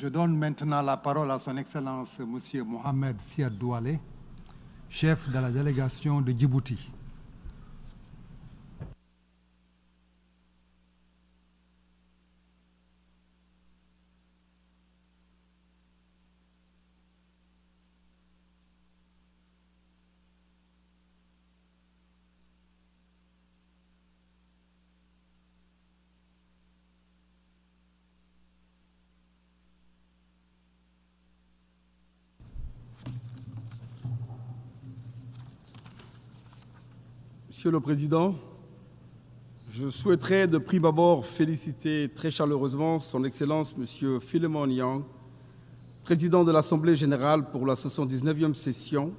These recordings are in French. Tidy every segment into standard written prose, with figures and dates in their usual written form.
Je donne maintenant la parole à son Excellence M. Mohamed Siad Douale, chef de la délégation de Djibouti. Monsieur le Président, je souhaiterais de prime abord féliciter très chaleureusement son Excellence M. Philemon Yang, Président de l'Assemblée générale pour la 79e session,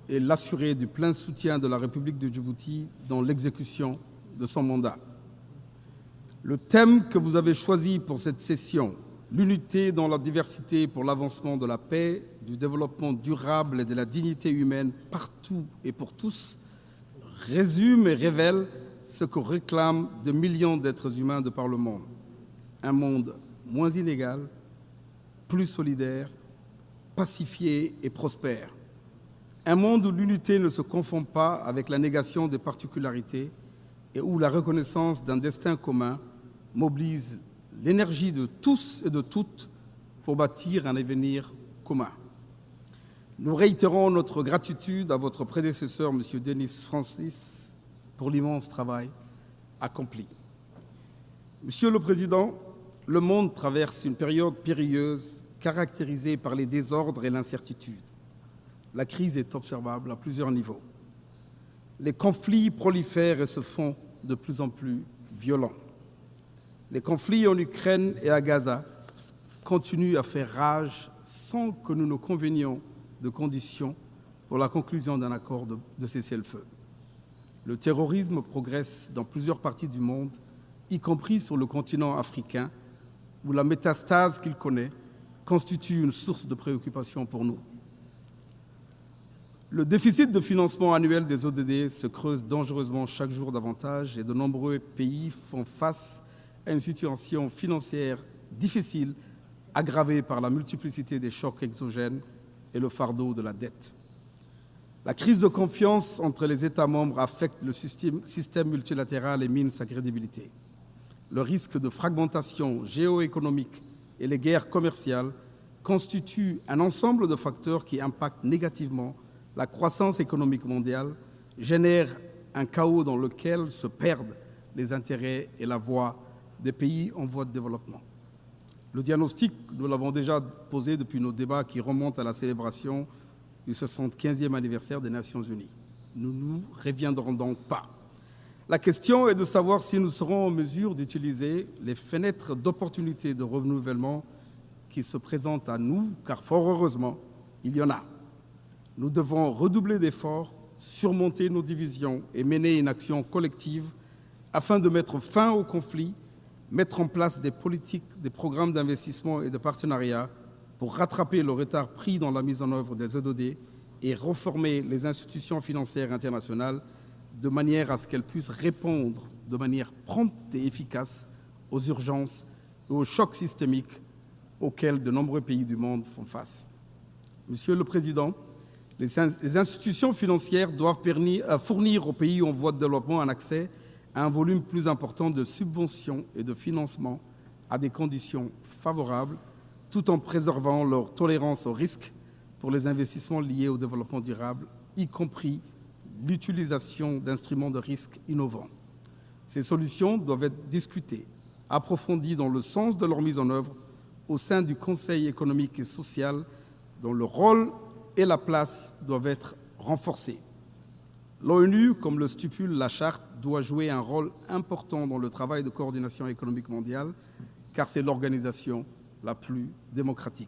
et l'assurer du plein soutien de la République de Djibouti dans l'exécution de son mandat. Le thème que vous avez choisi pour cette session, l'unité dans la diversité pour l'avancement de la paix, du développement durable et de la dignité humaine partout et pour tous, résume et révèle ce que réclament de millions d'êtres humains de par le monde. Un monde moins inégal, plus solidaire, pacifié et prospère. Un monde où l'unité ne se confond pas avec la négation des particularités et où la reconnaissance d'un destin commun mobilise l'énergie de tous et de toutes pour bâtir un avenir commun. Nous réitérons notre gratitude à votre prédécesseur, M. Denis Francis, pour l'immense travail accompli. Monsieur le Président, le monde traverse une période périlleuse caractérisée par les désordres et l'incertitude. La crise est observable à plusieurs niveaux. Les conflits prolifèrent et se font de plus en plus violents. Les conflits en Ukraine et à Gaza continuent à faire rage sans que nous nous convenions de conditions pour la conclusion d'un accord de cessez-le-feu. Le terrorisme progresse dans plusieurs parties du monde, y compris sur le continent africain, où la métastase qu'il connaît constitue une source de préoccupation pour nous. Le déficit de financement annuel des ODD se creuse dangereusement chaque jour davantage et de nombreux pays font face à une situation financière difficile, aggravée par la multiplicité des chocs exogènes et le fardeau de la dette. La crise de confiance entre les États membres affecte le système multilatéral et mine sa crédibilité. Le risque de fragmentation géoéconomique et les guerres commerciales constituent un ensemble de facteurs qui impactent négativement la croissance économique mondiale, génèrent un chaos dans lequel se perdent les intérêts et la voix des pays en voie de développement. Le diagnostic, nous l'avons déjà posé depuis nos débats qui remontent à la célébration du 75e anniversaire des Nations Unies. Nous ne nous reviendrons donc pas. La question est de savoir si nous serons en mesure d'utiliser les fenêtres d'opportunité de renouvellement qui se présentent à nous, car fort heureusement, il y en a. Nous devons redoubler d'efforts, surmonter nos divisions et mener une action collective afin de mettre fin au conflit, mettre en place des politiques, des programmes d'investissement et de partenariat pour rattraper le retard pris dans la mise en œuvre des ODD et reformer les institutions financières internationales de manière à ce qu'elles puissent répondre de manière prompte et efficace aux urgences et aux chocs systémiques auxquels de nombreux pays du monde font face. Monsieur le Président, les institutions financières doivent fournir aux pays en voie de développement un accès à un volume plus important de subventions et de financement à des conditions favorables, tout en préservant leur tolérance au risque pour les investissements liés au développement durable, y compris l'utilisation d'instruments de risque innovants. Ces solutions doivent être discutées, approfondies dans le sens de leur mise en œuvre au sein du Conseil économique et social, dont le rôle et la place doivent être renforcés. L'ONU, comme le stipule la Charte, doit jouer un rôle important dans le travail de coordination économique mondiale, car c'est l'organisation la plus démocratique.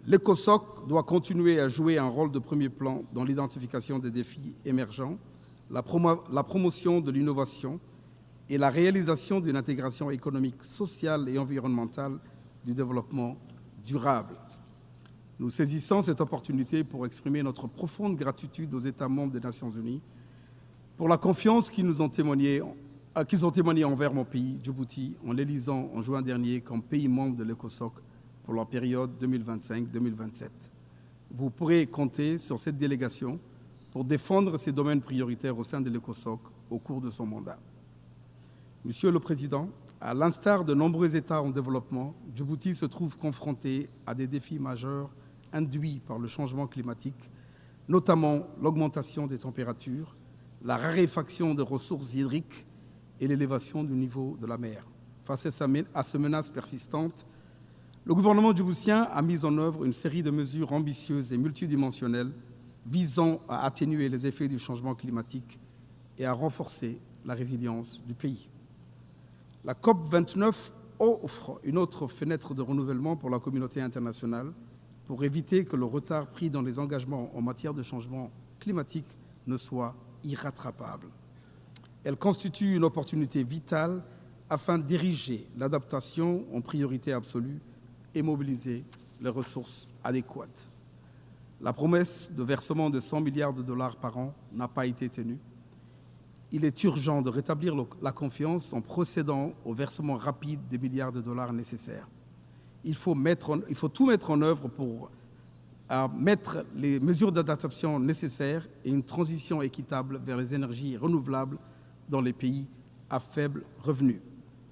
L'ECOSOC doit continuer à jouer un rôle de premier plan dans l'identification des défis émergents, la promotion de l'innovation et la réalisation d'une intégration économique, sociale et environnementale du développement durable. Nous saisissons cette opportunité pour exprimer notre profonde gratitude aux États membres des Nations Unies pour la confiance qu'ils ont témoignée envers mon pays, Djibouti, en l'élisant en juin dernier comme pays membre de l'ECOSOC pour la période 2025-2027. Vous pourrez compter sur cette délégation pour défendre ces domaines prioritaires au sein de l'ECOSOC au cours de son mandat. Monsieur le Président, à l'instar de nombreux États en développement, Djibouti se trouve confronté à des défis majeurs induits par le changement climatique, notamment l'augmentation des températures, la raréfaction des ressources hydriques et l'élévation du niveau de la mer. Face à ces menaces persistantes, le gouvernement djiboutien a mis en œuvre une série de mesures ambitieuses et multidimensionnelles visant à atténuer les effets du changement climatique et à renforcer la résilience du pays. La COP29 offre une autre fenêtre de renouvellement pour la communauté internationale pour éviter que le retard pris dans les engagements en matière de changement climatique ne soit irrattrapable. Elle constitue une opportunité vitale afin d'ériger l'adaptation en priorité absolue et mobiliser les ressources adéquates. La promesse de versement de 100 milliards de dollars par an n'a pas été tenue. Il est urgent de rétablir la confiance en procédant au versement rapide des milliards de dollars nécessaires. Il faut tout mettre en œuvre pour mettre les mesures d'adaptation nécessaires et une transition équitable vers les énergies renouvelables dans les pays à faible revenu.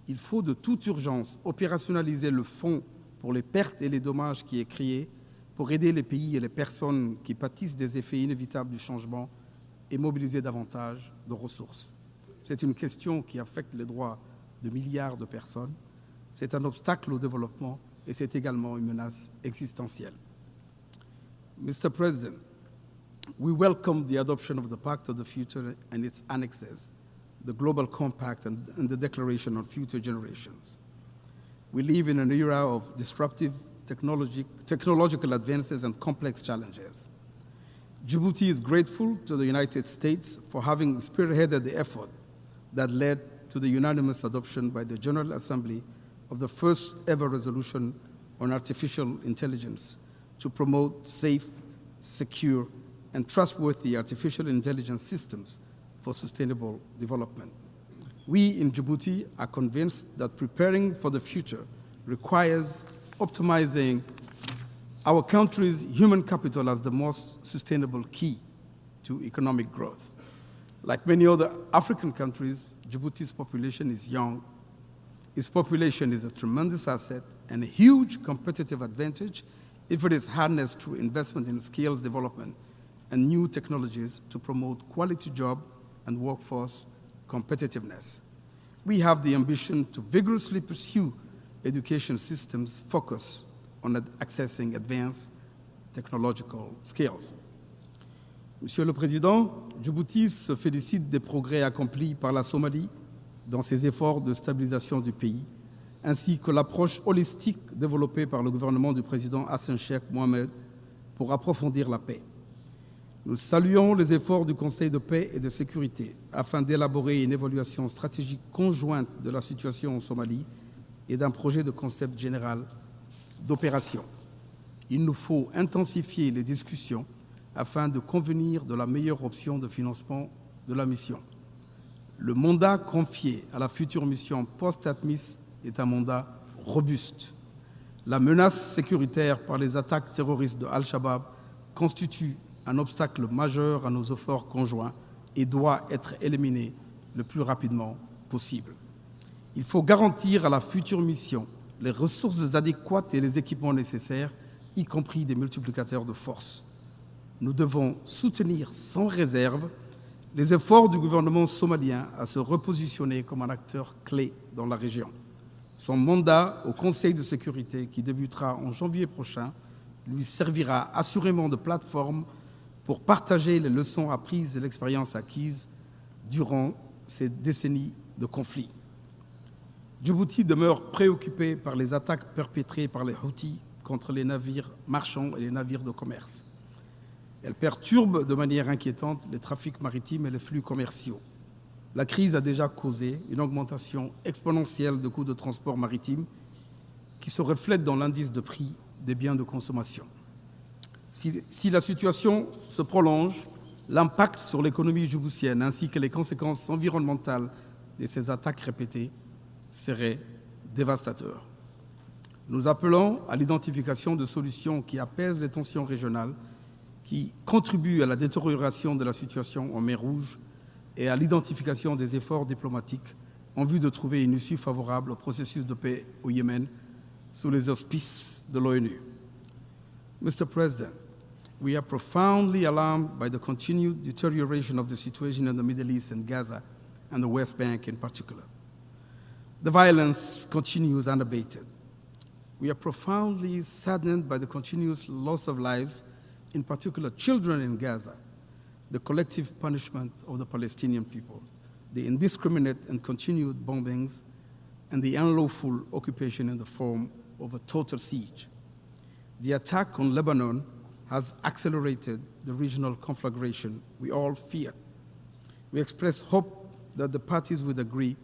Il faut de toute urgence opérationnaliser le fonds pour les pertes et les dommages qui est créé pour aider les pays et les personnes qui pâtissent des effets inévitables du changement et mobiliser davantage de ressources. C'est une question qui affecte les droits de milliards de personnes. C'est un obstacle au développement et c'est également une menace existentielle. Mr. President, we welcome the adoption of the Pact of the Future and its annexes, the Global Compact and the Declaration on Future Generations. We live in an era of disruptive technological advances and complex challenges. Djibouti is grateful to the United States for having spearheaded the effort that led to the unanimous adoption by the General Assembly of the first ever resolution on artificial intelligence to promote safe, secure, and trustworthy artificial intelligence systems for sustainable development. We in Djibouti are convinced that preparing for the future requires optimizing our country's human capital as the most sustainable key to economic growth. Like many other African countries, Djibouti's population is young. Its population is a tremendous asset and a huge competitive advantage if it is harnessed through investment in skills development and new technologies to promote quality job and workforce competitiveness. We have the ambition to vigorously pursue education systems focused on accessing advanced technological skills. Monsieur le Président, Djibouti se félicite des progrès accomplis par la Somalie dans ses efforts de stabilisation du pays, ainsi que l'approche holistique développée par le gouvernement du président Hassan Sheikh Mohamed pour approfondir la paix. Nous saluons les efforts du Conseil de paix et de sécurité afin d'élaborer une évaluation stratégique conjointe de la situation en Somalie et d'un projet de concept général d'opération. Il nous faut intensifier les discussions afin de convenir de la meilleure option de financement de la mission. Le mandat confié à la future mission post-ATMIS est un mandat robuste. La menace sécuritaire par les attaques terroristes de Al-Shabaab constitue un obstacle majeur à nos efforts conjoints et doit être éliminé le plus rapidement possible. Il faut garantir à la future mission les ressources adéquates et les équipements nécessaires, y compris des multiplicateurs de force. Nous devons soutenir sans réserve les efforts du gouvernement somalien à se repositionner comme un acteur clé dans la région. Son mandat au Conseil de sécurité, qui débutera en janvier prochain, lui servira assurément de plateforme pour partager les leçons apprises et l'expérience acquise durant ces décennies de conflits. Djibouti demeure préoccupé par les attaques perpétrées par les Houthis contre les navires marchands et les navires de commerce. Elles perturbent de manière inquiétante les trafics maritimes et les flux commerciaux. La crise a déjà causé une augmentation exponentielle de coûts de transport maritime qui se reflète dans l'indice de prix des biens de consommation. Si la situation se prolonge, l'impact sur l'économie djiboutienne ainsi que les conséquences environnementales de ces attaques répétées seraient dévastateurs. Nous appelons à l'identification de solutions qui apaisent les tensions régionales, qui contribuent à la détérioration de la situation en mer Rouge et à l'identification des efforts diplomatiques en vue de trouver une issue favorable au processus de paix au Yémen sous les auspices de l'ONU. Mr. President, we are profoundly alarmed by the continued deterioration of the situation in the Middle East and Gaza and the West Bank in particular. The violence continues unabated. We are profoundly saddened by the continuous loss of lives, in particular children in Gaza, the collective punishment of the Palestinian people, the indiscriminate and continued bombings, and the unlawful occupation in the form of a total siege. The attack on Lebanon has accelerated the regional conflagration we all feared. We express hope that the parties would agree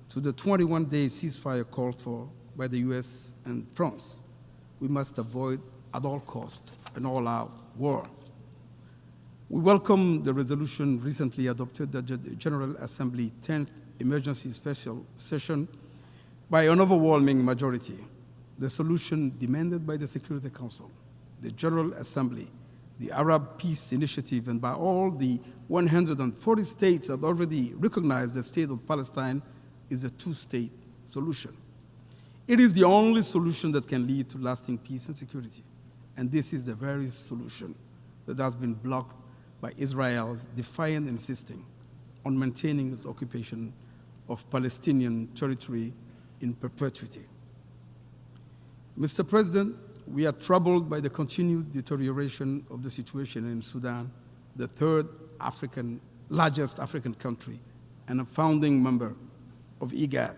to the 21-day ceasefire called for by the US and France. We must avoid at all costs an all-out war. We welcome the resolution recently adopted at the General Assembly 10th Emergency Special Session by an overwhelming majority. The solution demanded by the Security Council, the General Assembly, the Arab Peace Initiative, and by all the 140 states that already recognize the state of Palestine is a two-state solution. It is the only solution that can lead to lasting peace and security. And this is the very solution that has been blocked by Israel's defiant insisting on maintaining its occupation of Palestinian territory in perpetuity. Mr. President, we are troubled by the continued deterioration of the situation in Sudan, the third largest African country and a founding member of IGAD.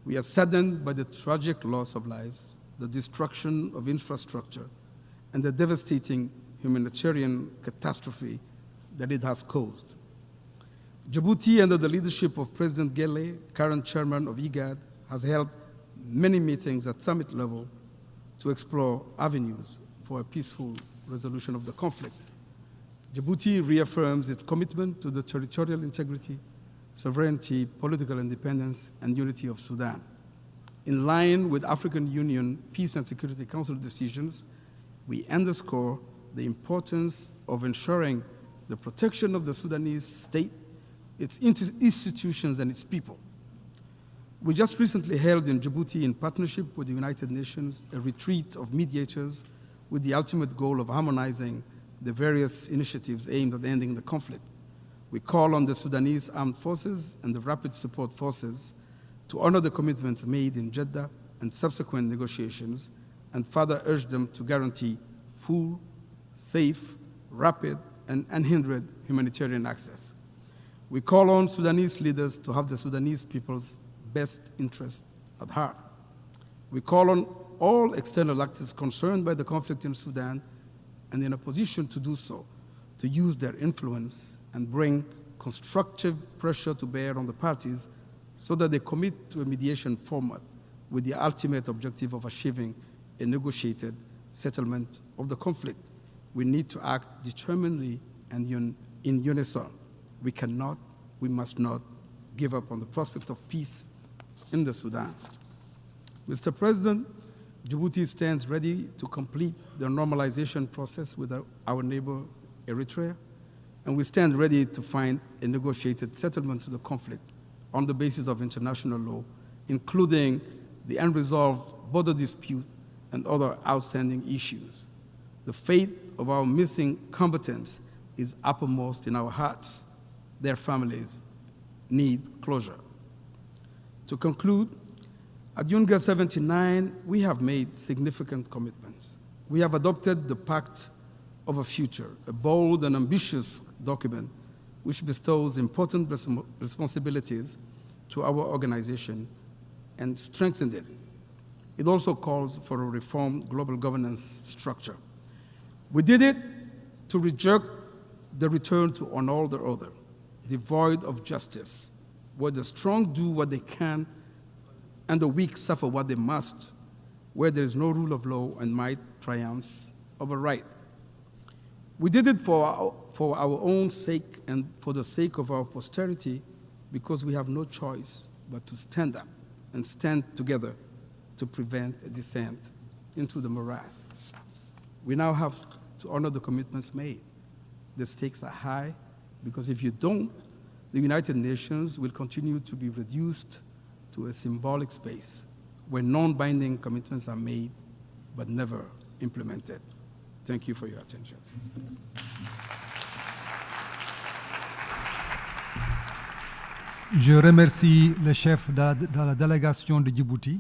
We are saddened by the tragic loss of lives, the destruction of infrastructure, and the devastating humanitarian catastrophe that it has caused. Djibouti, under the leadership of President Gele, current chairman of IGAD, has held many meetings at summit level to explore avenues for a peaceful resolution of the conflict. Djibouti reaffirms its commitment to the territorial integrity, sovereignty, political independence, and unity of Sudan. In line with African Union Peace and Security Council decisions, we underscore the importance of ensuring the protection of the Sudanese state, its institutions, and its people. We just recently held in Djibouti, in partnership with the United Nations, a retreat of mediators with the ultimate goal of harmonizing the various initiatives aimed at ending the conflict. We call on the Sudanese Armed Forces and the Rapid Support Forces to honor the commitments made in Jeddah and subsequent negotiations, and further urge them to guarantee full, safe, rapid, and unhindered humanitarian access. We call on Sudanese leaders to have the Sudanese people's best interest at heart. We call on all external actors concerned by the conflict in Sudan and in a position to do so, to use their influence and bring constructive pressure to bear on the parties so that they commit to a mediation format with the ultimate objective of achieving a negotiated settlement of the conflict. We need to act determinedly and in unison. We must not give up on the prospect of peace in the Sudan. Mr. President, Djibouti stands ready to complete the normalization process with our neighbor Eritrea, and we stand ready to find a negotiated settlement to the conflict on the basis of international law, including the unresolved border dispute and other outstanding issues. The fate of our missing combatants is uppermost in our hearts. Their families need closure. To conclude, at UNGA 79, we have made significant commitments. We have adopted the Pact of a Future, a bold and ambitious document which bestows important responsibilities to our organization and strengthens it. It also calls for a reformed global governance structure. We did it to reject the return to an order devoid of justice, where the strong do what they can and the weak suffer what they must, where there is no rule of law and might triumphs over right. We did it for our own sake and for the sake of our posterity, because we have no choice but to stand up and stand together to prevent a descent into the morass. We now have to honor the commitments made. The stakes are high because if you don't, the United Nations will continue to be reduced to a symbolic space where non-binding commitments are made but never implemented. Thank you for your attention. Je remercie le chef de la délégation de Djibouti